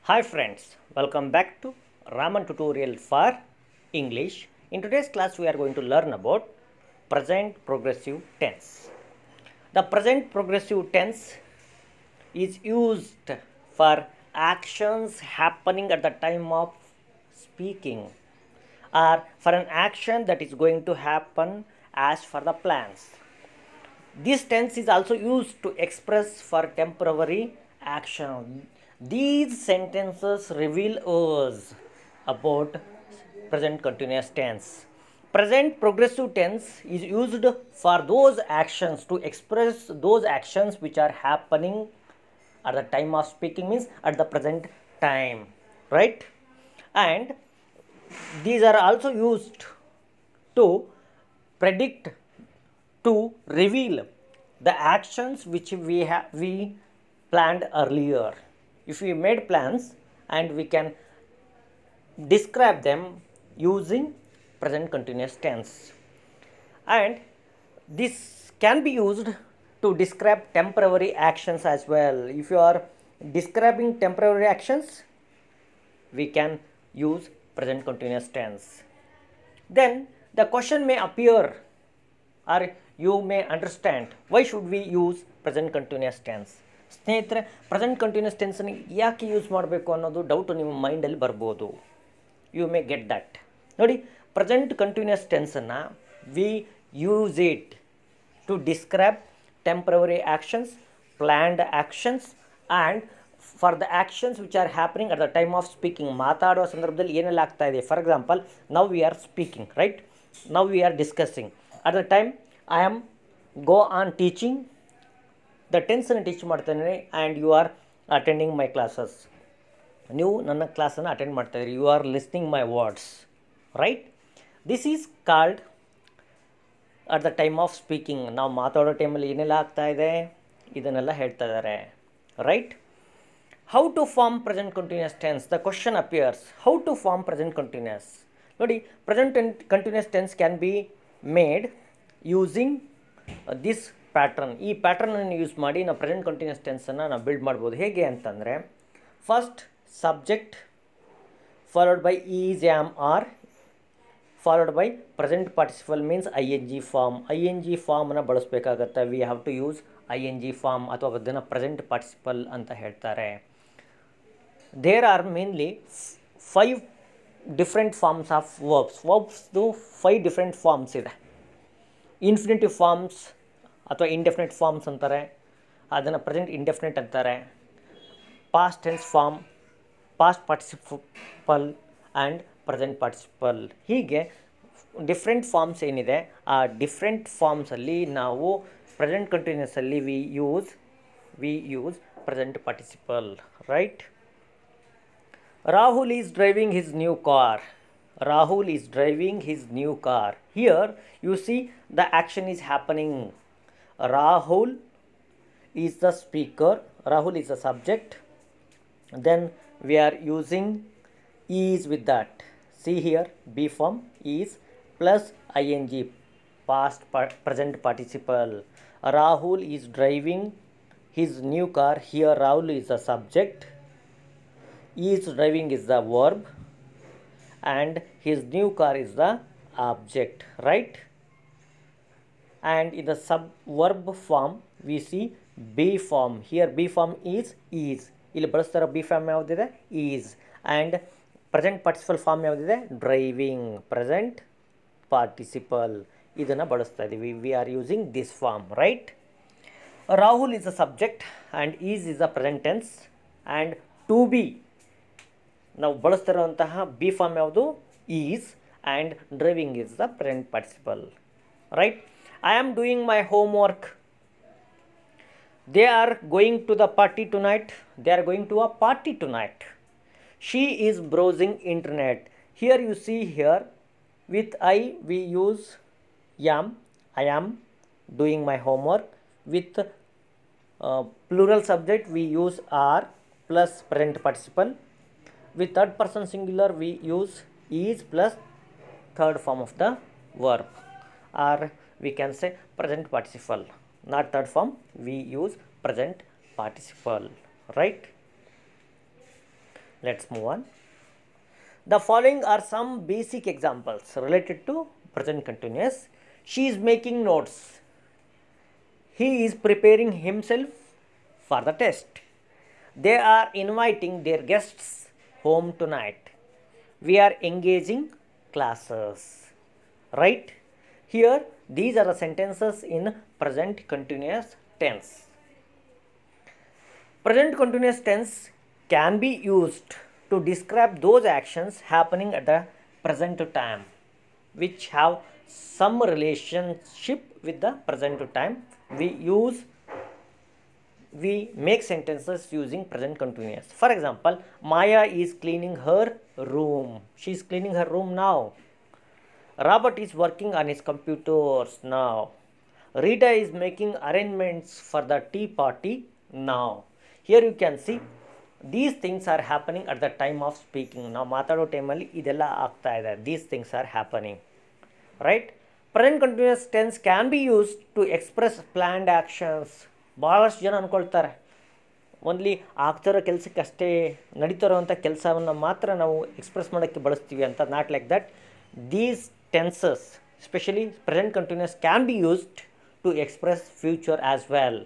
Hi friends, welcome back to Raman tutorial for English. In today's class we are going to learn about present progressive tense. The present progressive tense is used for actions happening at the time of speaking or for an action that is going to happen as per the plans. This tense is also used to express for temporary action. These sentences reveal us about present continuous tense. Present progressive tense is used for those actions to express those actions which are happening at the time of speaking, means at the present time, right? And these are also used to predict, to reveal the actions which we planned earlier. If we made plans and we can describe them using present continuous tense, and this can be used to describe temporary actions as well. If you are describing temporary actions, we can use present continuous tense. Then the question may appear, or you may understand, why should we use present continuous tense. ಸ್ನೇಹಿತರೆ, present continuous ಟೆನ್ಸನ್ನು ಯಾಕೆ use ಮಾಡಬೇಕು ಅನ್ನೋದು doubt ನಿಮ್ಮ ಮೈಂಡಲ್ಲಿ ಬರ್ಬೋದು. You may get that. ನೋಡಿ, present continuous ಟೆನ್ಸನ್ನು we use it to describe temporary actions, planned actions and for the actions which are happening at the time of speaking. ಮಾತಾಡೋ ಸಂದರ್ಭದಲ್ಲಿ ಏನೆಲ್ಲ ಆಗ್ತಾ ಇದೆ. For example, now we are speaking, right? Now we are discussing. At the time I am go on teaching, the ಟೆನ್ಸನ್ನು teach ಮಾಡ್ತಾನೆ and you are attending my classes. ನೀವು ನನ್ನ ಕ್ಲಾಸನ್ನು ಅಟೆಂಡ್ ಮಾಡ್ತಾಯಿದ್ರಿ. You are listening my words, right? This is called at the time of speaking. ನಾವು ಮಾತಾಡೋ ಟೈಮಲ್ಲಿ ಏನೆಲ್ಲ ಆಗ್ತಾ ಇದೆ ಇದನ್ನೆಲ್ಲ ಹೇಳ್ತಾ ಇದ್ದಾರೆ, right? How to form present continuous tense? The question appears, how to form present continuous? ನೋಡಿ, present continuous tense can be made using this pattern. ಈ ಪ್ಯಾಟ್ರನನ್ನು ಯೂಸ್ ಮಾಡಿ ನಾವು ಪ್ರೆಸೆಂಟ್ ಕಂಟಿನ್ಯೂಸ್ ಟೆನ್ಸನ್ನು ನಾವು ಬಿಲ್ಡ್ ಮಾಡ್ಬೋದು. ಹೇಗೆ ಅಂತಂದರೆ, first subject followed by is, am, are, followed by present participle means I N G form. I N G ಫಾರ್ಮನ್ನು ಬಳಸಬೇಕಾಗತ್ತೆ. We have to use I N G form, ಅಥವಾ ಅದನ್ನು ಪ್ರೆಸೆಂಟ್ ಪಾರ್ಟಿಸಿಪಲ್ ಅಂತ ಹೇಳ್ತಾರೆ. There are mainly 5 different forms of verbs. ವರ್ಬ್ಸ್ದು 5 different forms ಇದೆ. Infinitive forms ಅಥವಾ indefinite forms ಅಂತಾರೆ, ಅದನ್ನು ಪ್ರೆಸೆಂಟ್ ಇಂಡೆಫಿನೆಟ್ ಅಂತಾರೆ. Past tense form, past participle and present participle. ಹೀಗೆ ಡಿಫ್ರೆಂಟ್ ಫಾರ್ಮ್ಸ್ ಏನಿದೆ, ಆ ಡಿಫ್ರೆಂಟ್ ಫಾರ್ಮ್ಸಲ್ಲಿ ನಾವು ಪ್ರೆಸೆಂಟ್ ಕಂಟಿನ್ಯೂಸಲ್ಲಿ we use present participle, right? Rahul is driving his new car. Rahul is driving his new car. Here you see the action is happening. Rahul is the speaker. Rahul is the subject. Then we are using is with that. See here, be form is plus ing, past present participle. Rahul is driving his new car. Here Rahul is the subject. Is driving is the verb and his new car is the object, right? And in the subverb form we see be form. Here be form is. ಇಲ್ಲಿ ಬಳಸ್ತಾರೋ be form ಯಾವುದಿದೆ? Is. And present participle form ಯಾವುದಿದೆ? Driving. Present participle ಇದನ್ನು ಬಳಸ್ತಾ ಇದ್ದೀವಿ. We are using this form, right? Rahul is a subject and is is a present tense. And to be ನಾವು ಬಳಸ್ತಿರುವಂತಹ be form ಯಾವುದು? Is. And driving is the present participle, right? I am doing my homework. They are going to the party tonight. They are going to a party tonight. She is browsing internet. Here you see here with I we use am. I am doing my homework. With plural subject we use are plus present participle. With third person singular we use is plus third form of the verb, or we can say present participle. Not third form, we use present participle, right? Let's move on. The following are some basic examples related to present continuous. She is making notes. He is preparing himself for the test. They are inviting their guests home tonight. We are engaging classes. Right? Here, these are the sentences in present continuous tense. Present continuous tense can be used to describe those actions happening at the present time which have some relationship with the present time. We make sentences using present continuous. For example, Maya is cleaning her room. She is cleaning her room now. Robert is working on his computers now. Rita is making arrangements for the tea party now. Here you can see these things are happening at the time of speaking. Now ಮಾತಾಡೋ ಟೈಮಲ್ಲಿ ಇದೆಲ್ಲ ಆಗ್ತಾ ಇದೆ. These things are happening. Right? Present continuous tense can be used to express planned actions. ಭಾಳಷ್ಟು ಜನ ಅಂದ್ಕೊಳ್ತಾರೆ only ಆಗ್ತಿರೋ ಕೆಲಸಕ್ಕೆ ಅಷ್ಟೇ ನಡೀತಿರೋ ಅಂಥ ಕೆಲಸವನ್ನು ಮಾತ್ರ ನಾವು ಎಕ್ಸ್ಪ್ರೆಸ್ ಮಾಡೋಕ್ಕೆ ಬಳಸ್ತೀವಿ ಅಂತ. Not like that. These tenses especially present continuous can be used to express future as well.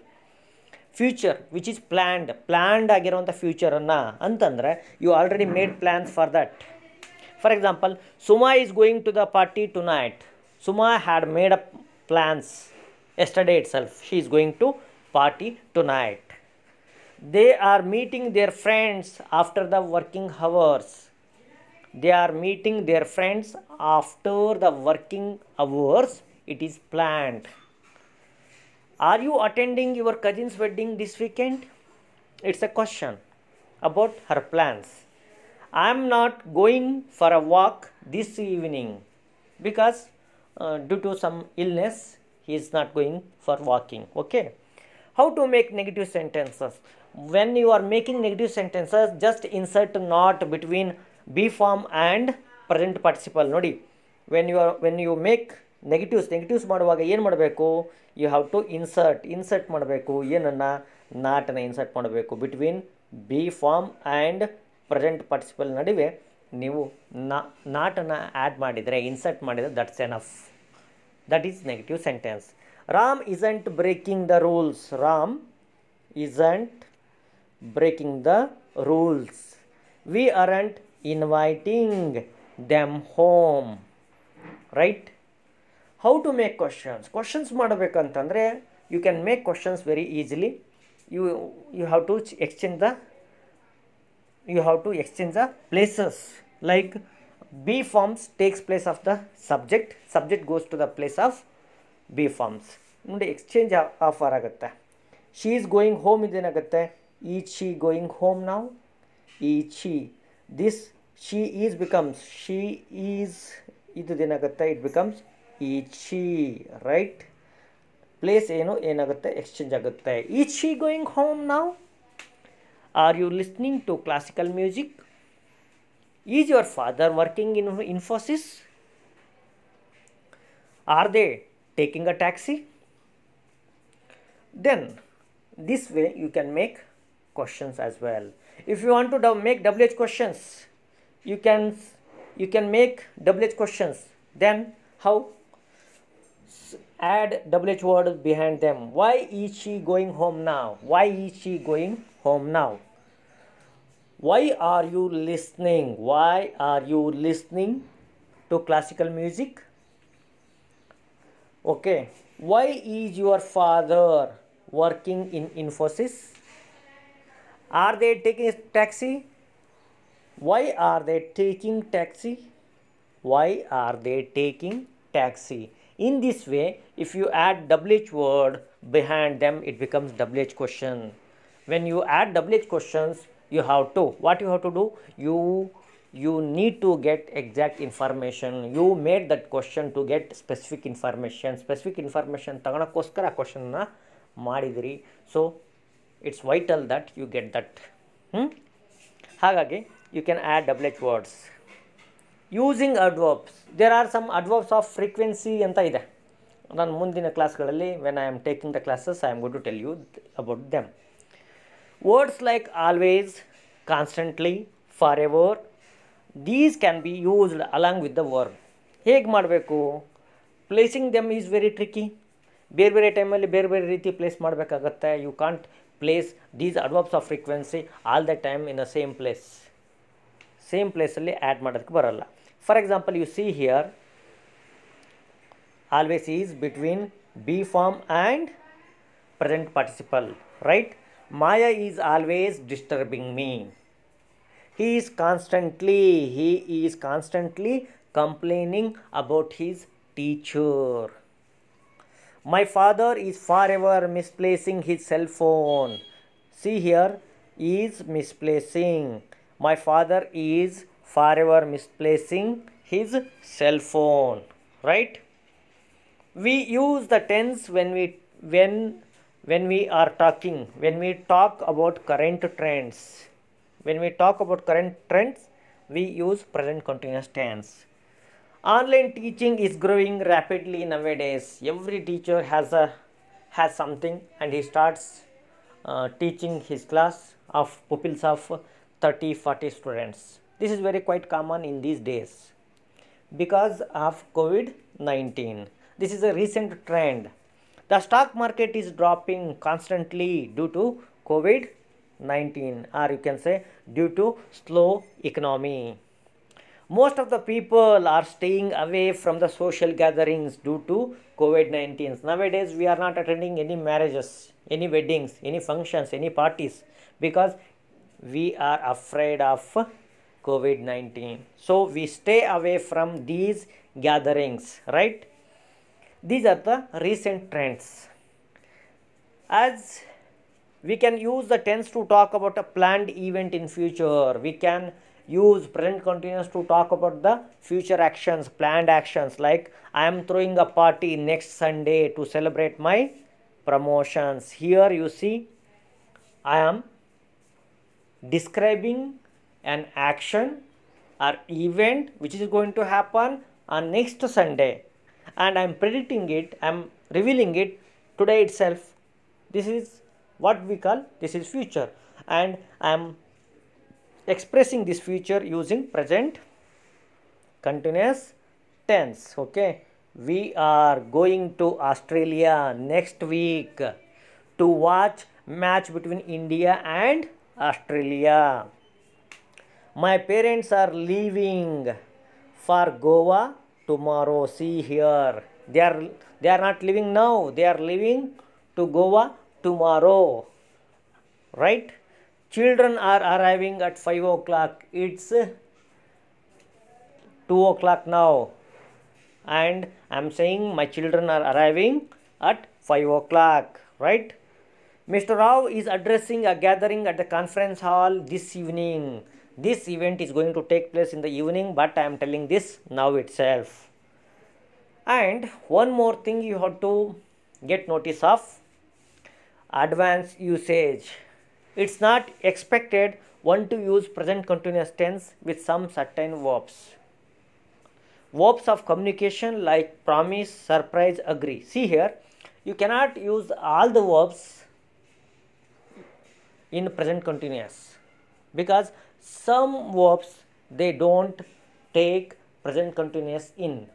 Future which is planned ಆಗಿರೋವಂಥ ಫ್ಯೂಚರನ್ನು ಅಂತಂದರೆ you already made plans for that. For example, Suma is going to the party tonight. Suma had made up plans yesterday itself. She is going to party tonight. They are meeting their friends after the working hours. They are meeting their friends after the working hours. It is planned. Are you attending your cousin's wedding this weekend? It's a question about her plans. I am not going for a walk this evening because due to some illness he is not going for walking. Okay. How to make negative sentences? When you are making negative sentences, just insert not between be form and present participle. Nodi, when you make negatives ಮಾಡುವಾಗ ಏನು ಮಾಡಬೇಕು? You have to insert ಮಾಡಬೇಕು. ಏನನ್ನ? ನಾಟನ್ನು insert ಮಾಡಬೇಕು. Between be form and present participle ನಡುವೆ ನೀವು ನಾಟನ್ನು ಆ್ಯಡ್ ಮಾಡಿದರೆ, ಇನ್ಸರ್ಟ್ ಮಾಡಿದರೆ, that's enough. That is negative sentence. Ram isn't breaking the rules. Ram isn't breaking the rules. We aren't inviting them home. Right? How to make questions? Questions ಮಾಡಬೇಕಂತಂದರೆ you can make questions very easily. You have to exchange the places. Like B forms takes place of the subject goes to the place of B forms. ನೋಡಿ exchange offer ಆಗುತ್ತೆ. She is going home ಇದೇನಾಗುತ್ತೆ? Is she going home ನಾವು? Is she. This she is becomes she is. ಇದೇನಾಗುತ್ತೆ? It becomes is she. Right? Place ಏನಾಗುತ್ತೆ? Exchange ಆಗುತ್ತೆ. Is she going home ನಾವು? Are you listening to classical music? Is your father working in Infosys? Are they taking a taxi? Then this way you can make questions as well. If you want to make WH questions, you can make WH questions. Then how? Add WH word behind them. Why is she going home now? Why is she going home now? Why are you listening? Why are you listening to classical music? Okay. Why is your father working in Infosys? Are they taking a taxi? Why are they taking taxi? Why are they taking taxi? In this way, if you add WH word behind them, it becomes WH question. When you add WH questions, you have to do? You need to get exact information. You made that question to get specific information ತಗೊಳಕ್ಕೋಸ್ಕರ ಕ್ವಶನ್ನ ಮಾಡಿದಿರಿ. So it's vital that you get that. ಹಾಗಾಗಿ you can add WH words using adverbs. There are some adverbs of frequency ಅಂತ ಇದೆ. ನಾನು ಮುಂದಿನ ಕ್ಲಾಸ್ಗಳಲ್ಲಿ when I am taking the classes I am going to tell you about them. Words like always, constantly, forever. These can be used along with the verb. ಹೇಗೆ ಮಾಡಬೇಕು? Placing them is very tricky. ಬೇರೆ ಬೇರೆ ಟೈಮಲ್ಲಿ ಬೇರೆ ಬೇರೆ ರೀತಿ place ಮಾಡಬೇಕಾಗತ್ತೆ. You can't place these adverbs of frequency all the time in the same place. Same ಪ್ಲೇಸಲ್ಲಿ ಆ್ಯಡ್ ಮಾಡೋದಕ್ಕೆ ಬರಲ್ಲ. For example, you see here always is between be form and present participle, right? Maya is always disturbing me. He is constantly complaining about his teacher. My father is forever misplacing his cell phone. See here, is misplacing. My father is forever misplacing his cell phone, right? We use the tense when we are talking, when we talk about current trends. When we talk about current trends, we use present continuous tense. Online teaching is growing rapidly nowadays. Every teacher has something, and he starts teaching his class of pupils of 30-40 students. This is very quite common in these days because of COVID-19. This is a recent trend. The stock market is dropping constantly due to COVID-19, or you can say due to slow economy. Most of the people are staying away from the social gatherings due to COVID-19. Nowadays, we are not attending any marriages, any weddings, any functions, any parties, because we are afraid of COVID-19. So, we stay away from these gatherings, right? These are the recent trends. As we can use the tense to talk about a planned event in future. We can use present continuous to talk about the future actions, planned actions, like I am throwing a party next Sunday to celebrate my promotions. Here you see I am describing an action or event which is going to happen on next Sunday, and I am predicting it, I am revealing it today itself. This is what we call, this is future, and I am expressing this future using present continuous tense. Okay, we are going to Australia next week to watch match between India and Australia. My parents are leaving for Goa tomorrow. See here, they are not leaving now, they are leaving to Goa tomorrow, right? Children are arriving at 5 o'clock. It's 2 o'clock now, and I am saying my children are arriving at 5 o'clock, right? Mr. Rao is addressing a gathering at the conference hall this evening. This event is going to take place in the evening, but I am telling this now itself. And one more thing you have to get notice of: advanced usage. It's not expected one to use present continuous tense with some certain verbs. Verbs of communication like promise, surprise, agree. See here, you cannot use all the verbs in present continuous, because some verbs they don't take present continuous in.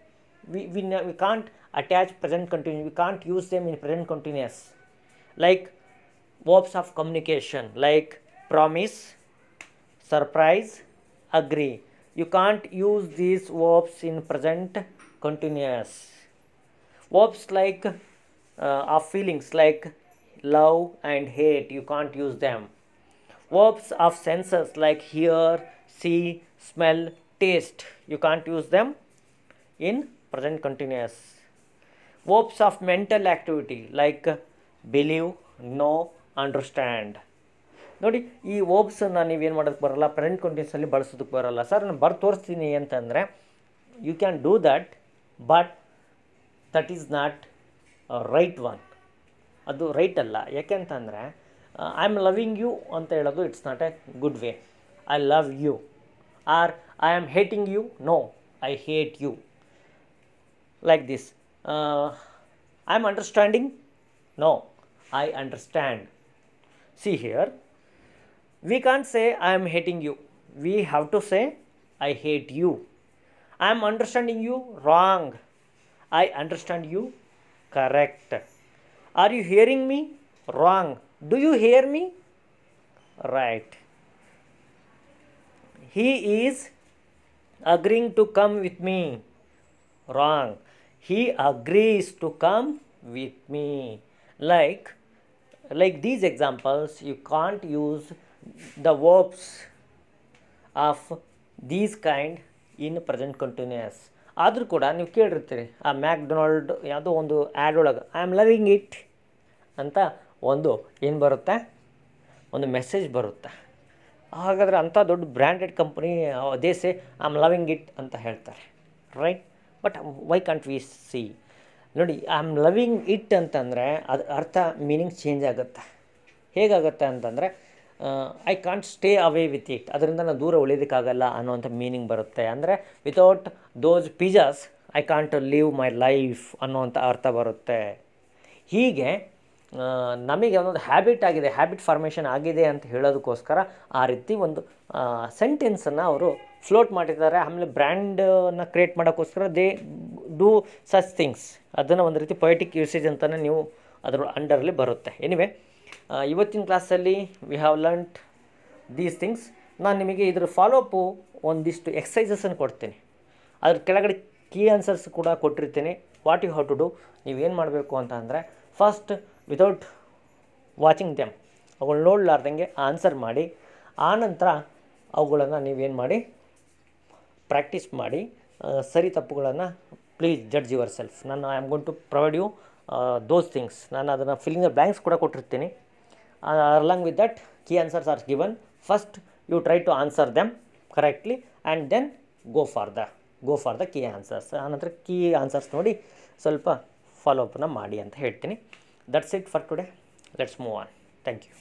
We can't attach present continuous, we can't use them in present continuous. Like verbs of communication like promise, surprise, agree. You can't use these verbs in present continuous. Verbs like of feelings like love and hate, you can't use them. Verbs of senses like hear, see, smell, taste, you can't use them in present continuous. Verbs of mental activity like believe, know, understand. ನೋಡಿ, ಈ ವರ್ಬ್ಸನ್ನು ನೀವೇನು ಮಾಡೋದಕ್ಕೆ ಬರೋಲ್ಲ, present ಕಂಟಿನ್ಯೂಸಲ್ಲಿ ಬಳಸೋದಕ್ಕೆ ಬರೋಲ್ಲ. Sir ನಾನು ಬರ್ದು ತೋರಿಸ್ತೀನಿ ಅಂತಂದರೆ you can do that, but that is not right one. ಅದು ರೈಟ್ ಅಲ್ಲ. ಯಾಕೆಂತಂದರೆ ಐ ಆಮ್ ಲವಿಂಗ್ ಯು ಅಂತ ಹೇಳೋದು it's not a good way. I love you or I am hating you, no, I hate you, like this. I am understanding, no, I understand. See here, we can't say I am hating you. we have to say I hate you. I am understanding you wrong. I understand you correct. Are you hearing me? Wrong. Do you hear me? Right. He is agreeing to come with me. Wrong. He agrees to come with me. Like these examples, you can't use the verbs of these kind in present continuous. ಆದರೂ ಕೂಡ ನೀವು ಕೇಳಿರ್ತೀರಿ, ಆ McDonald ಯಾವುದೋ ಒಂದು add ಒಳಗೆ I am loving it ಅಂತ ಒಂದು ಏನು ಬರುತ್ತೆ, ಒಂದು ಮೆಸೇಜ್ ಬರುತ್ತೆ. ಹಾಗಾದರೆ ಅಂಥ ದೊಡ್ಡ branded company they say I am loving it ಅಂತ ಹೇಳ್ತಾರೆ, right? But why can't we see? ನೋಡಿ, ಐ ಆಮ್ ಲವಿಂಗ್ ಇಟ್ ಅಂತಂದರೆ ಅದು ಅರ್ಥ ಮೀನಿಂಗ್ ಚೇಂಜ್ ಆಗುತ್ತೆ. ಹೇಗಾಗುತ್ತೆ ಅಂತಂದರೆ I can't stay away with it, ಅದರಿಂದ ನಾನು ದೂರ ಉಳಿಯೋದಕ್ಕಾಗಲ್ಲ ಅನ್ನೋವಂಥ ಮೀನಿಂಗ್ ಬರುತ್ತೆ. ಅಂದರೆ without those pizzas I can't live my life ಅನ್ನೋವಂಥ ಅರ್ಥ ಬರುತ್ತೆ. ಹೀಗೆ ನಮಗೆ ಒಂದೊಂದು ಹ್ಯಾಬಿಟ್ ಆಗಿದೆ, ಹ್ಯಾಬಿಟ್ ಫಾರ್ಮೇಷನ್ ಆಗಿದೆ ಅಂತ ಹೇಳೋದಕ್ಕೋಸ್ಕರ ಆ ರೀತಿ ಒಂದು ಸೆಂಟೆನ್ಸನ್ನು ಅವರು ಫ್ಲೋಟ್ ಮಾಡಿದ್ದಾರೆ. ಆಮೇಲೆ ಬ್ರ್ಯಾಂಡನ್ನು ಕ್ರಿಯೇಟ್ ಮಾಡೋಕ್ಕೋಸ್ಕರ ದೇ ಡೂ ಸಚ್ ಥಿಂಗ್ಸ್. ಅದನ್ನು ಒಂದು ರೀತಿ ಪೊಯೆಟಿಕ್ ಯೂಸೇಜ್ ಅಂತಲೇ ನೀವು ಅದರ ಅಂಡರಲ್ಲಿ ಬರುತ್ತೆ. ಎನಿವೆ, ಇವತ್ತಿನ ಕ್ಲಾಸಲ್ಲಿ we have learned these things. ನಾನು ನಿಮಗೆ ಇದರ ಫಾಲೋಅಪ್ಪು ಒಂದಿಷ್ಟು ಎಕ್ಸಸೈಸಸನ್ನು ಕೊಡ್ತೀನಿ. ಅದ್ರ ಕೆಳಗಡೆ ಕೀ ಆನ್ಸರ್ಸ್ ಕೂಡ ಕೊಟ್ಟಿರ್ತೀನಿ. What you have to do, ನೀವೇನು ಮಾಡಬೇಕು ಅಂತ ಅಂದರೆ, ಫಸ್ಟ್ ವಿತೌಟ್ ವಾಚಿಂಗ್ ದೆಮ್, ಅವುಗಳು ನೋಡಲಾರ್ದಂಗೆ ಆನ್ಸರ್ ಮಾಡಿ, ಆನಂತರ ಅವುಗಳನ್ನು ನೀವೇನು ಮಾಡಿ ಪ್ರಾಕ್ಟೀಸ್ ಮಾಡಿ, ಸರಿ ತಪ್ಪುಗಳನ್ನು ಪ್ಲೀಸ್ ಜಡ್ಜ್ ಯುವರ್ ಸೆಲ್ಫ್. ನಾನು I am going to provide you those things. ನಾನು ಅದನ್ನು ಫಿಲ್ಲಿಂಗ್ ದ ಬ್ಲ್ಯಾಂಕ್ಸ್ ಕೂಡ ಕೊಟ್ಟಿರ್ತೀನಿ. Along with that key answers are given. First you try to answer them correctly and then go for the key answers. ಆನಂತರ key answers ನೋಡಿ ಸ್ವಲ್ಪ follow ಅಪ್ನ ಮಾಡಿ ಅಂತ ಹೇಳ್ತೀನಿ. That's it for today. Let's move on. Thank you.